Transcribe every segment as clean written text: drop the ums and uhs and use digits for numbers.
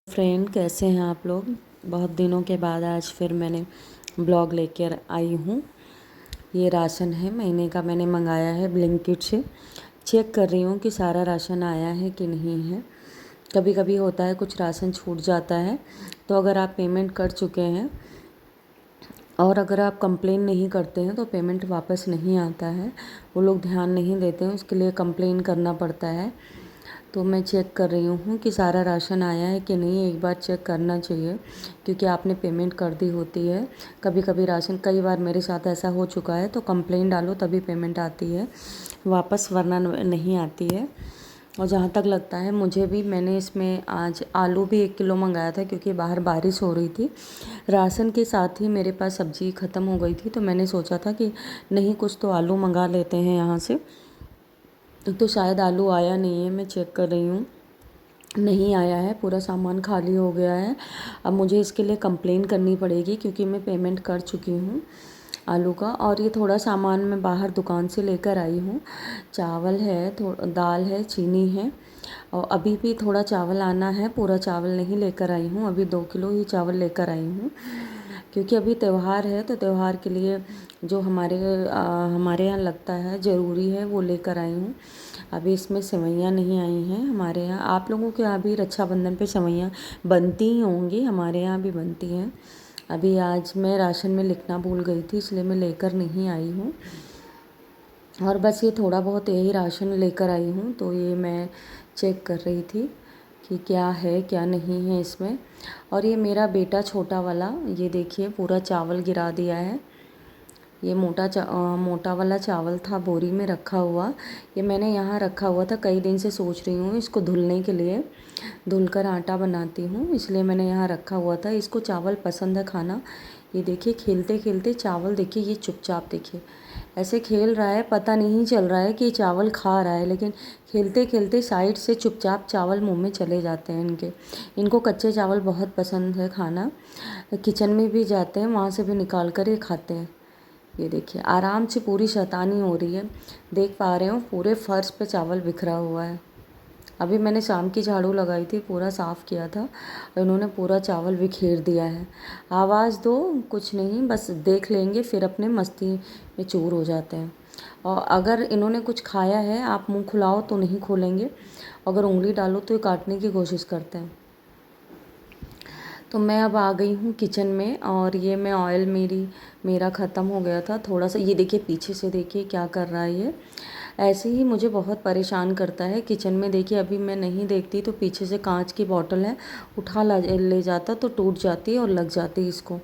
Friend, कैसे हैं आप लोग। बहुत दिनों के बाद आज फिर मैंने ब्लॉग लेकर आई हूँ। ये राशन है, महीने का मैंने मंगाया है ब्लिंकिट से। चेक कर रही हूँ कि सारा राशन आया है कि नहीं है। कभी कभी होता है कुछ राशन छूट जाता है, तो अगर आप पेमेंट कर चुके हैं और अगर आप कंप्लेन नहीं करते हैं तो पेमेंट वापस नहीं आता है। वो लोग ध्यान नहीं देते हैं, उसके लिए कंप्लेन करना पड़ता है। तो मैं चेक कर रही हूँ कि सारा राशन आया है कि नहीं। एक बार चेक करना चाहिए क्योंकि आपने पेमेंट कर दी होती है। कभी कभी राशन, कई बार मेरे साथ ऐसा हो चुका है, तो कंप्लेंट डालो तभी पेमेंट आती है वापस, वरना नहीं आती है। और जहाँ तक लगता है मुझे भी, मैंने इसमें आज आलू भी 1 किलो मंगाया था क्योंकि बाहर बारिश हो रही थी। राशन के साथ ही मेरे पास सब्ज़ी ख़त्म हो गई थी, तो मैंने सोचा था कि नहीं, कुछ तो आलू मंगा लेते हैं यहाँ से। तो शायद आलू आया नहीं है, मैं चेक कर रही हूँ, नहीं आया है, पूरा सामान खाली हो गया है। अब मुझे इसके लिए कंप्लेन करनी पड़ेगी क्योंकि मैं पेमेंट कर चुकी हूँ आलू का। और ये थोड़ा सामान मैं बाहर दुकान से लेकर आई हूँ। चावल है, दाल है, चीनी है, और अभी भी थोड़ा चावल आना है। पूरा चावल नहीं लेकर आई हूँ, अभी 2 किलो ही चावल लेकर आई हूँ क्योंकि अभी त्यौहार है, तो त्यौहार के लिए जो हमारे यहाँ लगता है ज़रूरी है, वो लेकर आई हूँ। अभी इसमें सेवइयाँ नहीं आई हैं हमारे यहाँ। आप लोगों के यहाँ भी रक्षाबंधन पे सेवइयाँ बनती ही होंगी, हमारे यहाँ भी बनती हैं। अभी आज मैं राशन में लिखना भूल गई थी, इसलिए मैं लेकर नहीं आई हूँ। और बस ये थोड़ा बहुत यही राशन लेकर आई हूँ, तो ये मैं चेक कर रही थी कि क्या है क्या नहीं है इसमें। और ये मेरा बेटा छोटा वाला, ये देखिए पूरा चावल गिरा दिया है। ये मोटा वाला चावल था बोरी में रखा हुआ। ये मैंने यहाँ रखा हुआ था, कई दिन से सोच रही हूँ इसको धुलने के लिए, धुलकर आटा बनाती हूँ, इसलिए मैंने यहाँ रखा हुआ था। इसको चावल पसंद है खाना। ये देखिए खेलते खेलते चावल, देखिए ये चुपचाप देखिए ऐसे खेल रहा है, पता नहीं चल रहा है कि ये चावल खा रहा है, लेकिन खेलते खेलते साइड से चुपचाप चावल मुंह में चले जाते हैं इनके। इनको कच्चे चावल बहुत पसंद है खाना। किचन में भी जाते हैं, वहाँ से भी निकाल कर ये खाते हैं। ये देखिए आराम से पूरी शैतानी हो रही है, देख पा रहे हो पूरे फर्श पे चावल बिखरा हुआ है। अभी मैंने शाम की झाड़ू लगाई थी, पूरा साफ़ किया था, और इन्होंने पूरा चावल बिखेर दिया है। आवाज़ दो, कुछ नहीं, बस देख लेंगे फिर अपने मस्ती में चूर हो जाते हैं। और अगर इन्होंने कुछ खाया है, आप मुंह खुलाओ तो नहीं खोलेंगे, अगर उंगली डालो तो ये काटने की कोशिश करते हैं। तो मैं अब आ गई हूँ किचन में, और ये मैं ऑयल मेरा ख़त्म हो गया था थोड़ा सा। ये देखिए पीछे से देखिए क्या कर रहा है ये, ऐसे ही मुझे बहुत परेशान करता है किचन में। देखिए अभी मैं नहीं देखती तो पीछे से कांच की बॉटल है, उठा ले जाता तो टूट जाती है और लग जाती इसको।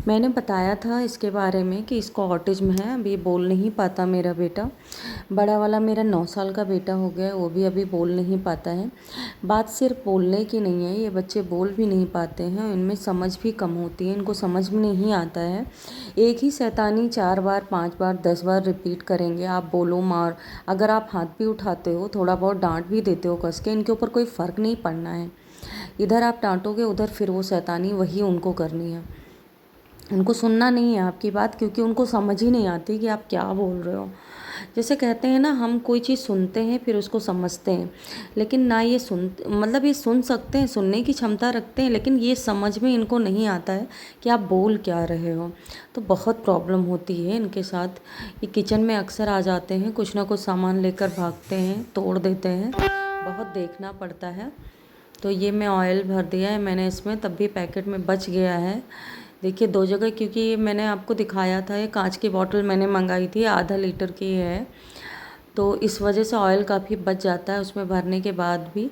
मैंने बताया था इसके बारे में कि इसको ऑटिज्म है, अभी बोल नहीं पाता मेरा बेटा। बड़ा वाला मेरा 9 साल का बेटा हो गया है, वो भी अभी बोल नहीं पाता है। बात सिर्फ बोलने की नहीं है, ये बच्चे बोल भी नहीं पाते हैं, इनमें समझ भी कम होती है, इनको समझ में नहीं आता है। एक ही शैतानी 4 बार 5 बार 10 बार रिपीट करेंगे। आप बोलो, मार, अगर आप हाथ भी उठाते हो, थोड़ा बहुत डांट भी देते हो कस के, इनके ऊपर कोई फ़र्क नहीं पड़ना है। इधर आप डांटोगे, उधर फिर वो शैतानी वही उनको करनी है। उनको सुनना नहीं है आपकी बात, क्योंकि उनको समझ ही नहीं आती कि आप क्या बोल रहे हो। जैसे कहते हैं ना, हम कोई चीज़ सुनते हैं फिर उसको समझते हैं, लेकिन ना ये मतलब ये सुन सकते हैं, सुनने की क्षमता रखते हैं, लेकिन ये समझ में इनको नहीं आता है कि आप बोल क्या रहे हो। तो बहुत प्रॉब्लम होती है इनके साथ। ये किचन में अक्सर आ जाते हैं, कुछ ना कुछ सामान लेकर भागते हैं, तोड़ देते हैं, बहुत देखना पड़ता है। तो ये मैं ऑयल भर दिया है मैंने इसमें, तब भी पैकेट में बच गया है। देखिए 2 जगह, क्योंकि ये मैंने आपको दिखाया था, ये कांच की बॉटल मैंने मंगाई थी, आधा लीटर की है, तो इस वजह से ऑयल काफ़ी बच जाता है उसमें भरने के बाद भी।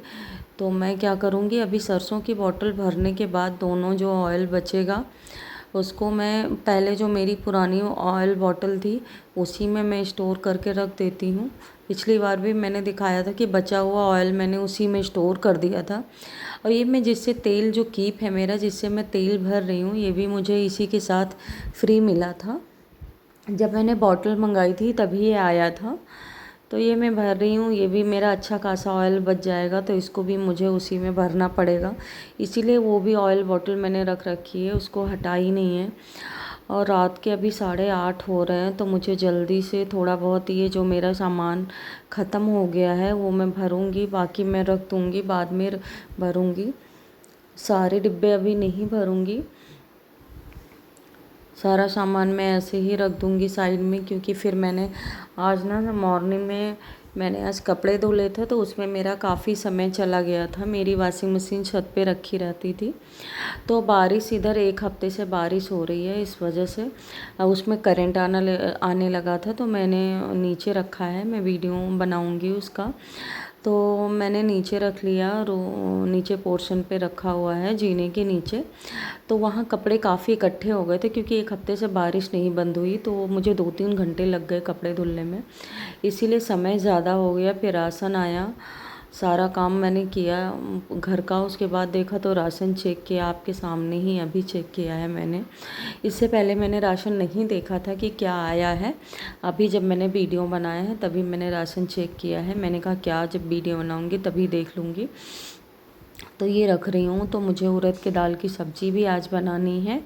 तो मैं क्या करूँगी, अभी सरसों की बॉटल भरने के बाद दोनों जो ऑयल बचेगा उसको मैं, पहले जो मेरी पुरानी ऑयल बॉटल थी उसी में मैं स्टोर करके रख देती हूँ। पिछली बार भी मैंने दिखाया था कि बचा हुआ ऑयल मैंने उसी में स्टोर कर दिया था। और ये मैं जिससे तेल, जो कीप है मेरा जिससे मैं तेल भर रही हूँ, ये भी मुझे इसी के साथ फ्री मिला था। जब मैंने बॉटल मंगाई थी तभी ये आया था। तो ये मैं भर रही हूँ, ये भी मेरा अच्छा खासा ऑयल बच जाएगा, तो इसको भी मुझे उसी में भरना पड़ेगा। इसीलिए वो भी ऑयल बॉटल मैंने रख रखी है, उसको हटा ही नहीं है। और रात के अभी 8:30 हो रहे हैं, तो मुझे जल्दी से थोड़ा बहुत ये जो मेरा सामान ख़त्म हो गया है वो मैं भरूँगी, बाकी मैं रख दूँगी, बाद में भरूँगी। सारे डिब्बे अभी नहीं भरूँगी, सारा सामान मैं ऐसे ही रख दूँगी साइड में, क्योंकि फिर मैंने आज ना मॉर्निंग में मैंने आज कपड़े धुले थे तो उसमें मेरा काफ़ी समय चला गया था। मेरी वॉशिंग मशीन छत पे रखी रहती थी, तो बारिश इधर 1 हफ्ते से बारिश हो रही है, इस वजह से उसमें करंट आने लगा था, तो मैंने नीचे रखा है। मैं वीडियो बनाऊँगी उसका, तो मैंने नीचे रख लिया, नीचे पोर्शन पे रखा हुआ है जीने के नीचे। तो वहाँ कपड़े काफ़ी इकट्ठे हो गए थे, क्योंकि 1 हफ्ते से बारिश नहीं बंद हुई, तो मुझे 2-3 घंटे लग गए कपड़े धुलने में, इसीलिए समय ज़्यादा हो गया। फिर राशन आया, सारा काम मैंने किया घर का, उसके बाद देखा तो राशन चेक किया, आपके सामने ही अभी चेक किया है मैंने। इससे पहले मैंने राशन नहीं देखा था कि क्या आया है, अभी जब मैंने वीडियो बनाया है तभी मैंने राशन चेक किया है। मैंने कहा क्या जब वीडियो बनाऊँगी तभी देख लूँगी। तो ये रख रही हूँ। तो मुझे उड़द के दाल की सब्ज़ी भी आज बनानी है।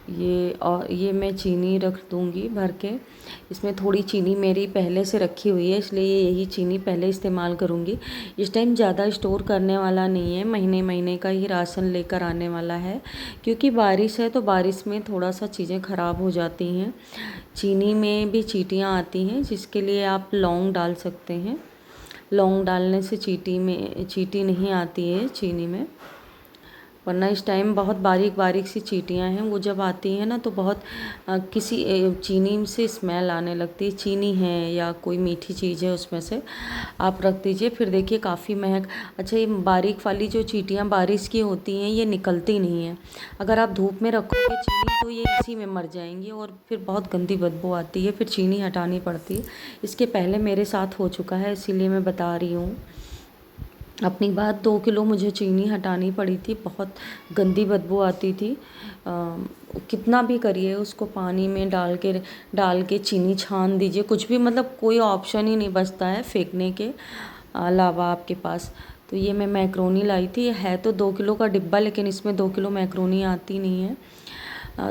ये मैं चीनी रख दूँगी भर के। इसमें थोड़ी चीनी मेरी पहले से रखी हुई है, इसलिए यही चीनी पहले इस्तेमाल करूँगी। इस टाइम ज़्यादा स्टोर करने वाला नहीं है, महीने महीने का ही राशन लेकर आने वाला है, क्योंकि बारिश है तो बारिश में थोड़ा सा चीज़ें ख़राब हो जाती हैं। चीनी में भी चींटियाँ आती हैं, जिसके लिए आप लौंग डाल सकते हैं। लौंग डालने से चींटी नहीं आती है चीनी में, वरना इस टाइम बहुत बारीक बारीक सी चींटियाँ हैं, वो जब आती हैं ना तो बहुत किसी चीनी से स्मेल आने लगती है। चीनी है या कोई मीठी चीज़ है उसमें से आप रख दीजिए, फिर देखिए काफ़ी महक। अच्छा, ये बारीक वाली जो चींटियाँ बारिश की होती हैं ये निकलती नहीं हैं, अगर आप धूप में रखोगे चीनी तो ये इसी में मर जाएंगी और फिर बहुत गंदी बदबू आती है, फिर चीनी हटानी पड़ती है। इसके पहले मेरे साथ हो चुका है, इसीलिए मैं बता रही हूँ अपनी बात। 2 किलो मुझे चीनी हटानी पड़ी थी, बहुत गंदी बदबू आती थी। कितना भी करिए उसको पानी में डाल के चीनी छान दीजिए, कुछ भी, मतलब कोई ऑप्शन ही नहीं बचता है फेंकने के अलावा आपके पास। तो ये मैं मैक्रोनी लाई थी, है तो 2 किलो का डिब्बा, लेकिन इसमें 2 किलो मैक्रोनी आती नहीं है।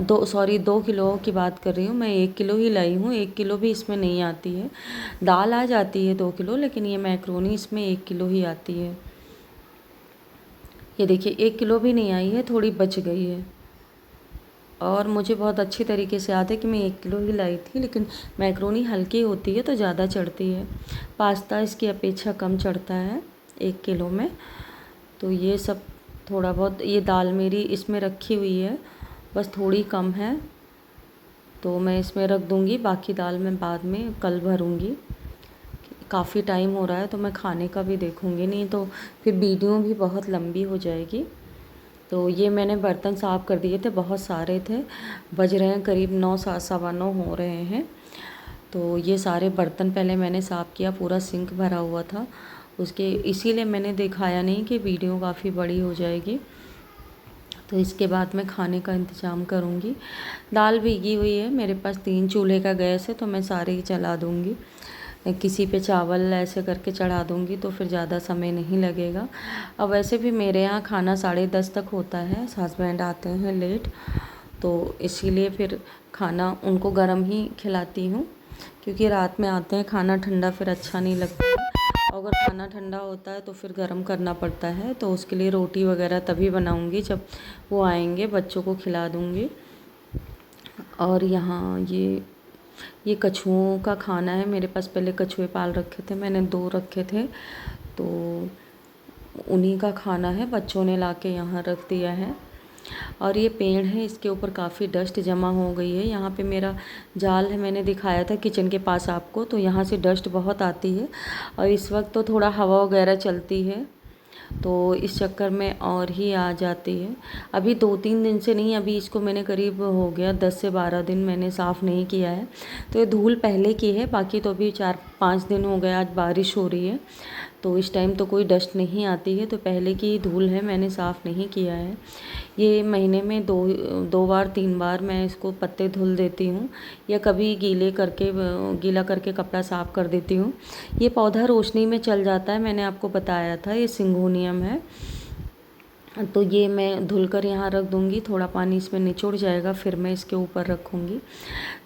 2 किलो की बात कर रही हूँ मैं, 1 किलो ही लाई हूँ, 1 किलो भी इसमें नहीं आती है। दाल आ जाती है 2 किलो, लेकिन ये मैक्रोनी इसमें 1 किलो ही आती है। ये देखिए 1 किलो भी नहीं आई है, थोड़ी बच गई है। और मुझे बहुत अच्छी तरीके से याद है कि मैं 1 किलो ही लाई थी, लेकिन मैक्रोनी हल्की होती है तो ज़्यादा चढ़ती है, पास्ता इसकी अपेक्षा कम चढ़ता है 1 किलो में। तो ये सब थोड़ा बहुत, ये दाल मेरी इसमें रखी हुई है, बस थोड़ी कम है तो मैं इसमें रख दूँगी, बाकी दाल मैं बाद में कल भरूँगी। काफ़ी टाइम हो रहा है तो मैं खाने का भी देखूँगी, नहीं तो फिर वीडियो भी बहुत लंबी हो जाएगी। तो ये मैंने बर्तन साफ़ कर दिए थे, बहुत सारे थे, बज रहे हैं करीब 9, 7:15 हो रहे हैं। तो ये सारे बर्तन पहले मैंने साफ़ किया, पूरा सिंक भरा हुआ था उसके, इसीलिए मैंने दिखाया नहीं कि वीडियो काफ़ी बड़ी हो जाएगी। तो इसके बाद मैं खाने का इंतज़ाम करूँगी। दाल भीगी हुई है, मेरे पास 3 चूल्हे का गैस है तो मैं सारे ही चला दूँगी, किसी पे चावल ऐसे करके चढ़ा दूँगी तो फिर ज़्यादा समय नहीं लगेगा। अब वैसे भी मेरे यहाँ खाना 10:30 तक होता है, हस्बैंड आते हैं लेट, तो इसीलिए फिर खाना उनको गर्म ही खिलाती हूँ, क्योंकि रात में आते हैं, खाना ठंडा फिर अच्छा नहीं लगता है। अगर खाना ठंडा होता है तो फिर गर्म करना पड़ता है, तो उसके लिए रोटी वगैरह तभी बनाऊँगी जब वो आएंगे, बच्चों को खिला दूँगी। और यहाँ ये कछुओं का खाना है, मेरे पास पहले कछुए पाल रखे थे, मैंने 2 रखे थे, तो उन्हीं का खाना है, बच्चों ने लाके यहाँ रख दिया है। और ये पेड़ है, इसके ऊपर काफ़ी डस्ट जमा हो गई है। यहाँ पे मेरा जाल है, मैंने दिखाया था किचन के पास आपको, तो यहाँ से डस्ट बहुत आती है और इस वक्त तो थोड़ा हवा वगैरह चलती है, तो इस चक्कर में और ही आ जाती है। अभी 2-3 दिन से नहीं, अभी इसको मैंने करीब हो गया 10 से 12 दिन मैंने साफ़ नहीं किया है। तो ये धूल पहले की है, बाकी तो अभी 4-5 दिन हो गए, आज बारिश हो रही है तो इस टाइम तो कोई डस्ट नहीं आती है, तो पहले की ही धूल है, मैंने साफ़ नहीं किया है। ये महीने में 2 बार 3 बार मैं इसको पत्ते धुल देती हूँ, या कभी गीला करके कपड़ा साफ़ कर देती हूँ। ये पौधा रोशनी में चल जाता है, मैंने आपको बताया था, ये सिंगोनियम है, तो ये मैं धुलकर यहाँ रख दूँगी, थोड़ा पानी इसमें निचुड़ जाएगा फिर मैं इसके ऊपर रखूँगी।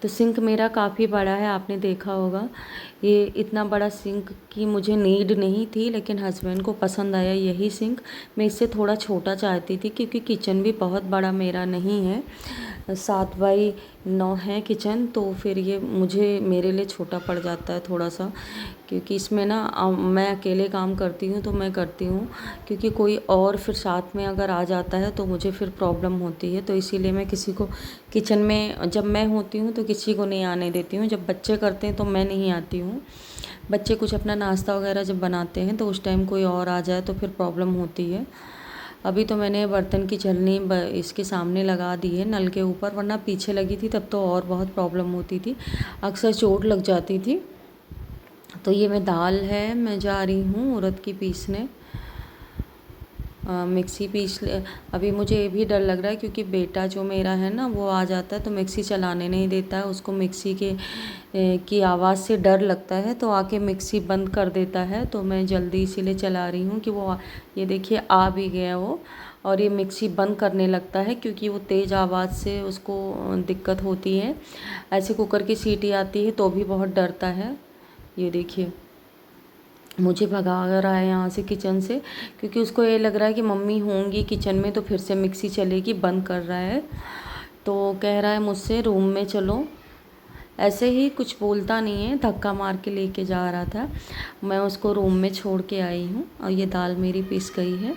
तो सिंक मेरा काफ़ी बड़ा है, आपने देखा होगा। ये इतना बड़ा सिंक की मुझे नीड नहीं थी, लेकिन हस्बैंड को पसंद आया यही सिंक। मैं इससे थोड़ा छोटा चाहती थी क्योंकि किचन भी बहुत बड़ा मेरा नहीं है, 7x9 है किचन, तो फिर ये मुझे मेरे लिए छोटा पड़ जाता है थोड़ा सा। क्योंकि इसमें ना मैं अकेले काम करती हूँ तो मैं करती हूँ, क्योंकि कोई और फिर साथ में अगर आ जाता है तो मुझे फिर प्रॉब्लम होती है। तो इसीलिए मैं किसी को किचन में, जब मैं होती हूँ तो किसी को नहीं आने देती हूँ, जब बच्चे करते हैं तो मैं नहीं आती हूँ। बच्चे कुछ अपना नाश्ता वगैरह जब बनाते हैं तो उस टाइम कोई और आ जाए तो फिर प्रॉब्लम होती है। अभी तो मैंने बर्तन की छलनी इसके सामने लगा दी है नल के ऊपर, वरना पीछे लगी थी तब तो और बहुत प्रॉब्लम होती थी, अक्सर चोट लग जाती थी। तो ये मैं दाल है, मैं जा रही हूँ उड़द की पीसने, मिक्सी पीस ले। अभी मुझे ये भी डर लग रहा है क्योंकि बेटा जो मेरा है ना वो आ जाता है तो मिक्सी चलाने नहीं देता है, उसको मिक्सी के की आवाज़ से डर लगता है तो आके मिक्सी बंद कर देता है। तो मैं जल्दी इसीलिए चला रही हूँ कि वो ये देखिए आ भी गया वो, और ये मिक्सी बंद करने लगता है क्योंकि वो तेज़ आवाज़ से उसको दिक्कत होती है। ऐसे कुकर की सीटी आती है तो भी बहुत डरता है। ये देखिए मुझे भगा रहा है यहाँ से किचन से, क्योंकि उसको ये लग रहा है कि मम्मी होंगी किचन में तो फिर से मिक्सी चलेगी, बंद कर रहा है। तो कह रहा है मुझसे रूम में चलो, ऐसे ही कुछ बोलता नहीं है, धक्का मार के लेके जा रहा था। मैं उसको रूम में छोड़ के आई हूँ और ये दाल मेरी पीस गई है।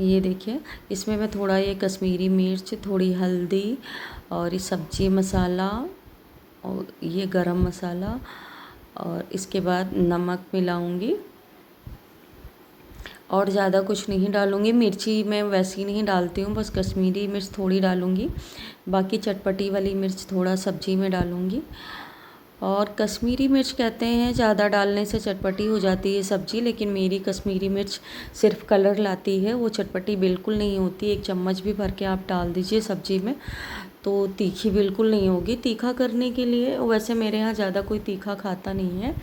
ये देखिए इसमें मैं थोड़ा ये कश्मीरी मिर्च, थोड़ी हल्दी और ये सब्जी मसाला और ये गरम मसाला और इसके बाद नमक मिलाऊंगी और ज़्यादा कुछ नहीं डालूंगी। मिर्ची मैं वैसी नहीं डालती हूँ, बस कश्मीरी मिर्च थोड़ी डालूंगी, बाकी चटपटी वाली मिर्च थोड़ा सब्जी में डालूंगी। और कश्मीरी मिर्च कहते हैं ज़्यादा डालने से चटपटी हो जाती है सब्ज़ी, लेकिन मेरी कश्मीरी मिर्च सिर्फ कलर लाती है, वो चटपटी बिल्कुल नहीं होती। 1 चम्मच भी भर के आप डाल दीजिए सब्ज़ी में तो तीखी बिल्कुल नहीं होगी। तीखा करने के लिए, वैसे मेरे यहाँ ज़्यादा कोई तीखा खाता नहीं है,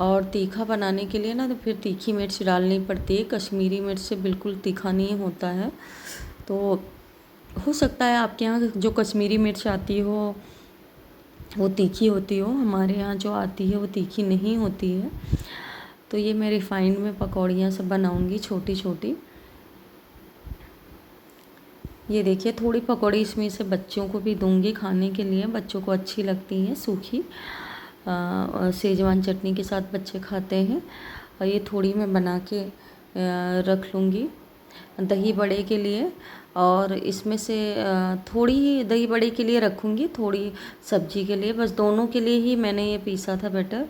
और तीखा बनाने के लिए ना तो फिर तीखी मिर्च डालनी पड़ती है, कश्मीरी मिर्च से बिल्कुल तीखा नहीं होता है। तो हो सकता है आपके यहाँ जो कश्मीरी मिर्च आती हो वो तीखी होती हो, हमारे यहाँ जो आती है वो तीखी नहीं होती है। तो ये मैं रिफाइंड में पकौड़ियाँ सब बनाऊँगी छोटी छोटी। ये देखिए थोड़ी पकौड़ी इसमें से बच्चों को भी दूंगी खाने के लिए, बच्चों को अच्छी लगती हैं सूखी, सेजवान चटनी के साथ बच्चे खाते हैं। और ये थोड़ी मैं बना के रख लूँगी दही बड़े के लिए, और इसमें से थोड़ी ही दही बड़े के लिए रखूँगी, थोड़ी सब्जी के लिए, बस दोनों के लिए ही मैंने ये पीसा था बैटर।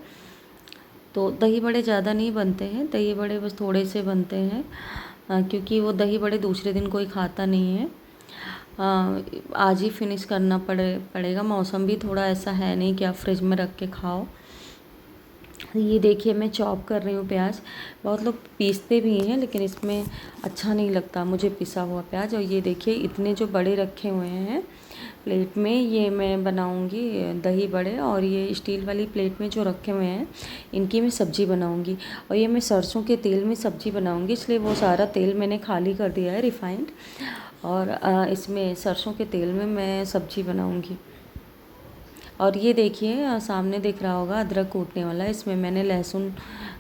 तो दही बड़े ज़्यादा नहीं बनते हैं, दही बड़े बस थोड़े से बनते हैं, क्योंकि वो दही बड़े दूसरे दिन कोई खाता नहीं है। आज ही फिनिश करना पड़ेगा। मौसम भी थोड़ा ऐसा है नहीं कि आप फ्रिज में रख के खाओ। ये देखिए मैं चॉप कर रही हूँ प्याज, बहुत लोग पीसते भी हैं लेकिन इसमें अच्छा नहीं लगता मुझे पिसा हुआ प्याज। और ये देखिए इतने जो बड़े रखे हुए हैं प्लेट में, ये मैं बनाऊंगी दही बड़े, और ये स्टील वाली प्लेट में जो रखे हुए हैं इनकी मैं सब्ज़ी बनाऊंगी। और ये मैं सरसों के तेल में सब्ज़ी बनाऊंगी, इसलिए वो सारा तेल मैंने खाली कर दिया है रिफाइंड, और इसमें सरसों के तेल में मैं सब्ज़ी बनाऊंगी। और ये देखिए सामने दिख रहा होगा अदरक कूटने वाला, इसमें मैंने लहसुन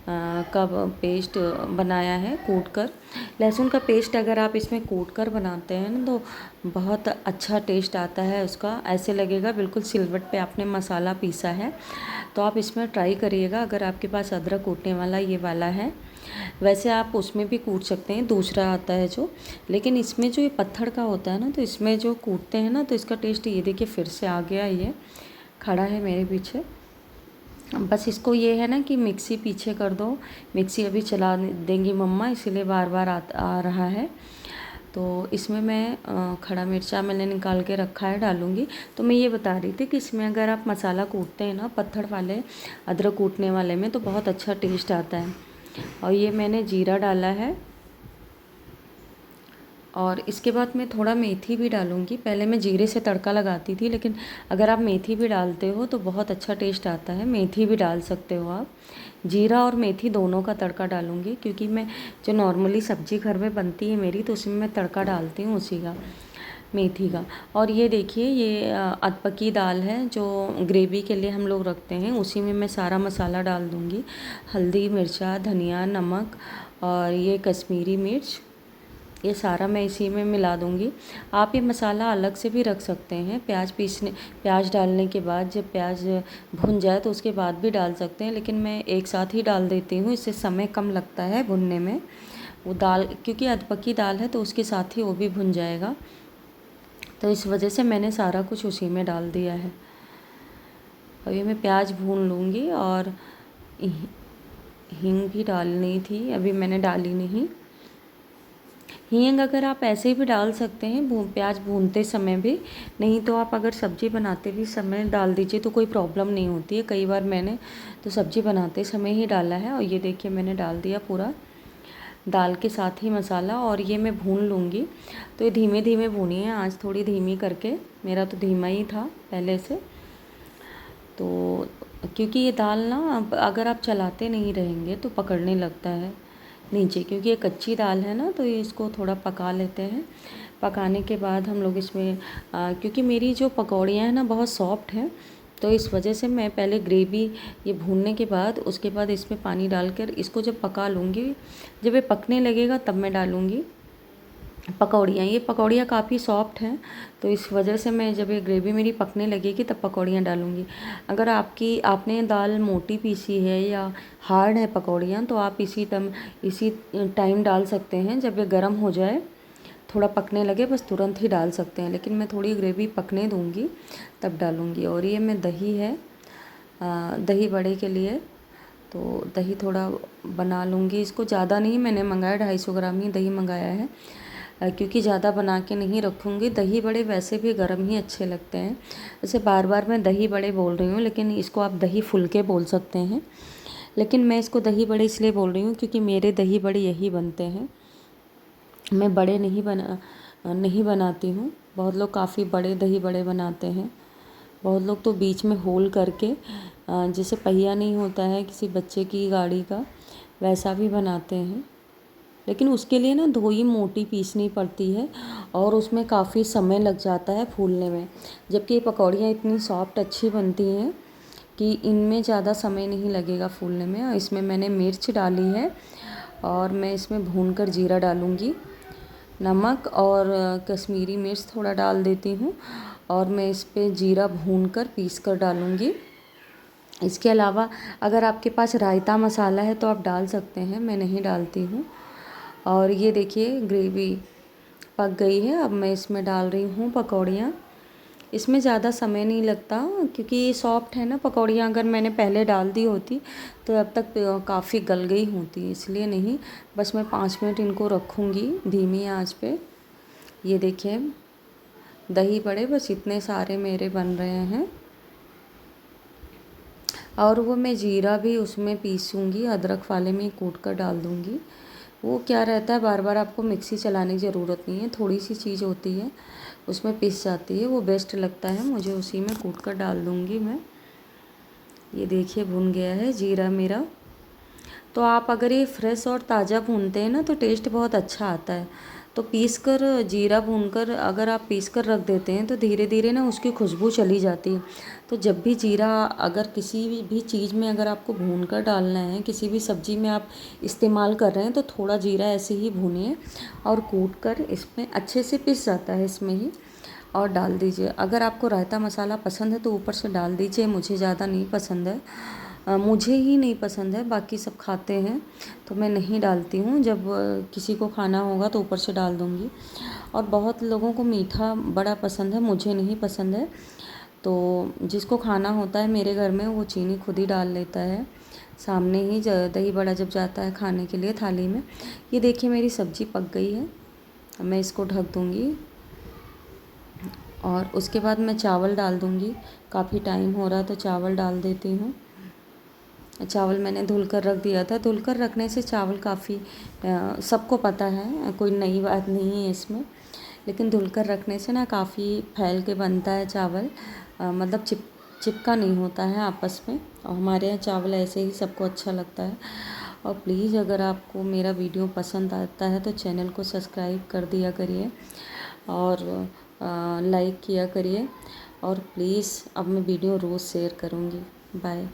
का पेस्ट बनाया है कूट कर। लहसुन का पेस्ट अगर आप इसमें कूट कर बनाते हैं ना तो बहुत अच्छा टेस्ट आता है उसका, ऐसे लगेगा बिल्कुल सिलवट पे आपने मसाला पीसा है। तो आप इसमें ट्राई करिएगा अगर आपके पास अदरक कूटने वाला ये वाला है। वैसे आप उसमें भी कूट सकते हैं, दूसरा आता है जो, लेकिन इसमें जो ये पत्थर का होता है ना तो इसमें जो कूटते हैं ना तो इसका टेस्ट, ये देखिए फिर से आ गया, ये खड़ा है मेरे पीछे। बस इसको ये है ना कि मिक्सी पीछे कर दो, मिक्सी अभी चला देंगी मम्मा इसीलिए बार बार आ रहा है। तो इसमें मैं खड़ा मिर्चा मैंने निकाल के रखा है, डालूँगी। तो मैं ये बता रही थी कि इसमें अगर आप मसाला कूटते हैं ना पत्थर वाले अदरक कूटने वाले में तो बहुत अच्छा टेस्ट आता है। और ये मैंने जीरा डाला है, और इसके बाद मैं थोड़ा मेथी भी डालूँगी। पहले मैं जीरे से तड़का लगाती थी, लेकिन अगर आप मेथी भी डालते हो तो बहुत अच्छा टेस्ट आता है, मेथी भी डाल सकते हो आप। जीरा और मेथी दोनों का तड़का डालूँगी, क्योंकि मैं जो नॉर्मली सब्ज़ी घर में बनती है मेरी, तो उसमें मैं तड़का डालती हूँ उसी का, मेथी का। और ये देखिए, ये अधपकी दाल है जो ग्रेवी के लिए हम लोग रखते हैं, उसी में मैं सारा मसाला डाल दूँगी। हल्दी, मिर्चा, धनिया, नमक और ये कश्मीरी मिर्च, ये सारा मैं इसी में मिला दूँगी। आप ये मसाला अलग से भी रख सकते हैं, प्याज डालने के बाद, जब प्याज भुन जाए तो उसके बाद भी डाल सकते हैं, लेकिन मैं एक साथ ही डाल देती हूँ, इससे समय कम लगता है भुनने में। वो दाल, क्योंकि अधपकी दाल है तो उसके साथ ही वो भी भुन जाएगा, तो इस वजह से मैंने सारा कुछ उसी में डाल दिया है। और ये मैं प्याज भून लूँगी, और हींग भी डालनी थी, अभी मैंने डाली नहीं। हींग अगर आप ऐसे भी डाल सकते हैं, प्याज भूनते समय भी, नहीं तो आप अगर सब्ज़ी बनाते भी समय डाल दीजिए तो कोई प्रॉब्लम नहीं होती है। कई बार मैंने तो सब्ज़ी बनाते समय ही डाला है। और ये देखिए, मैंने डाल दिया पूरा दाल के साथ ही मसाला, और ये मैं भून लूँगी। तो ये धीमे धीमे भूनिए, आँच थोड़ी धीमी करके, मेरा तो धीमा ही था पहले से। तो क्योंकि ये दाल ना, अगर आप चलाते नहीं रहेंगे तो पकड़ने लगता है नीचे, क्योंकि ये कच्ची दाल है ना, तो ये इसको थोड़ा पका लेते हैं। पकाने के बाद हम लोग इसमें क्योंकि मेरी जो पकौड़ियाँ हैं ना बहुत सॉफ्ट हैं, तो इस वजह से मैं पहले ग्रेवी ये भूनने के बाद, उसके बाद इसमें पानी डालकर इसको जब पका लूँगी, जब ये पकने लगेगा तब मैं डालूँगी पकौड़ियाँ। ये पकौड़ियाँ काफ़ी सॉफ्ट हैं, तो इस वजह से मैं, जब ये ग्रेवी मेरी पकने लगेगी तब पकौड़ियाँ डालूँगी। अगर आपने दाल मोटी पीसी है या हार्ड है पकौड़ियाँ, तो आप इसी टाइम डाल सकते हैं। जब ये गर्म हो जाए, थोड़ा पकने लगे, बस तुरंत ही डाल सकते हैं, लेकिन मैं थोड़ी ग्रेवी पकने दूँगी तब डालूँगी। और ये मैं दही है, दही बड़े के लिए, तो दही थोड़ा बना लूँगी। इसको ज़्यादा नहीं मैंने मंगाया, 250 ग्राम ही दही मंगाया है, क्योंकि ज़्यादा बना के नहीं रखूँगी। दही बड़े वैसे भी गर्म ही अच्छे लगते हैं। वैसे बार बार मैं दही बड़े बोल रही हूँ, लेकिन इसको आप दही फुलके बोल सकते हैं, लेकिन मैं इसको दही बड़े इसलिए बोल रही हूँ क्योंकि मेरे दही बड़े यही बनते हैं। मैं बड़े नहीं बनाती हूँ। बहुत लोग काफ़ी बड़े दही बड़े बनाते हैं। बहुत लोग तो बीच में होल करके, जैसे पहिया नहीं होता है किसी बच्चे की गाड़ी का, वैसा भी बनाते हैं, लेकिन उसके लिए ना धोई मोटी पीसनी पड़ती है, और उसमें काफ़ी समय लग जाता है फूलने में। जबकि ये पकौड़ियाँ इतनी सॉफ्ट अच्छी बनती हैं कि इनमें ज़्यादा समय नहीं लगेगा फूलने में। और इसमें मैंने मिर्च डाली है, और मैं इसमें भूनकर जीरा डालूँगी, नमक और कश्मीरी मिर्च थोड़ा डाल देती हूँ, और मैं इस पे जीरा भूनकर पीस कर डालूँगी। इसके अलावा अगर आपके पास रायता मसाला है तो आप डाल सकते हैं, मैं नहीं डालती हूँ। और ये देखिए, ग्रेवी पक गई है। अब मैं इसमें डाल रही हूँ पकौड़ियाँ। इसमें ज़्यादा समय नहीं लगता, क्योंकि ये सॉफ्ट है ना पकौड़ियाँ। अगर मैंने पहले डाल दी होती तो अब तक काफ़ी गल गई होती, इसलिए नहीं। बस मैं 5 मिनट इनको रखूँगी धीमी आंच पे। ये देखिए, दही बड़े बस इतने सारे मेरे बन रहे हैं। और वो मैं जीरा भी उसमें पीसूँगी, अदरक वाले में कूट कर डाल दूँगी। वो क्या रहता है, बार बार आपको मिक्सी चलाने की ज़रूरत नहीं है, थोड़ी सी चीज़ होती है उसमें पिस जाती है, वो बेस्ट लगता है मुझे। उसी में कूट कर डाल दूँगी मैं। ये देखिए, भुन गया है जीरा मेरा। तो आप अगर ये फ्रेश और ताज़ा भूनते हैं ना तो टेस्ट बहुत अच्छा आता है। तो पीस कर, जीरा भूनकर अगर आप पीस कर रख देते हैं तो धीरे धीरे ना उसकी खुशबू चली जाती है। तो जब भी जीरा, अगर किसी भी चीज़ में अगर आपको भून कर डालना है, किसी भी सब्ज़ी में आप इस्तेमाल कर रहे हैं, तो थोड़ा जीरा ऐसे ही भूनिए और कूट कर इसमें अच्छे से पिस जाता है इसमें ही, और डाल दीजिए। अगर आपको रायता मसाला पसंद है तो ऊपर से डाल दीजिए, मुझे ज़्यादा नहीं पसंद है। मुझे ही नहीं पसंद है, बाकी सब खाते हैं तो मैं नहीं डालती हूँ। जब किसी को खाना होगा तो ऊपर से डाल दूँगी। और बहुत लोगों को मीठा बड़ा पसंद है, मुझे नहीं पसंद है। तो जिसको खाना होता है मेरे घर में, वो चीनी खुद ही डाल लेता है सामने ही, दही बड़ा जब जाता है खाने के लिए थाली में। ये देखिए, मेरी सब्ज़ी पक गई है, मैं इसको ढक दूँगी, और उसके बाद मैं चावल डाल दूँगी। काफ़ी टाइम हो रहा है तो चावल डाल देती हूँ। चावल मैंने धुल कर रख दिया था। धुल कर रखने से चावल काफ़ी, सबको पता है, कोई नई बात नहीं है इसमें, लेकिन धुल कर रखने से ना काफ़ी फैल के बनता है चावल, मतलब चिपका नहीं होता है आपस में। और हमारे यहाँ चावल ऐसे ही सबको अच्छा लगता है। और प्लीज़ अगर आपको मेरा वीडियो पसंद आता है तो चैनल को सब्सक्राइब कर दिया करिए और लाइक किया करिए। और प्लीज़ अब मैं वीडियो रोज़ शेयर करूँगी। बाय।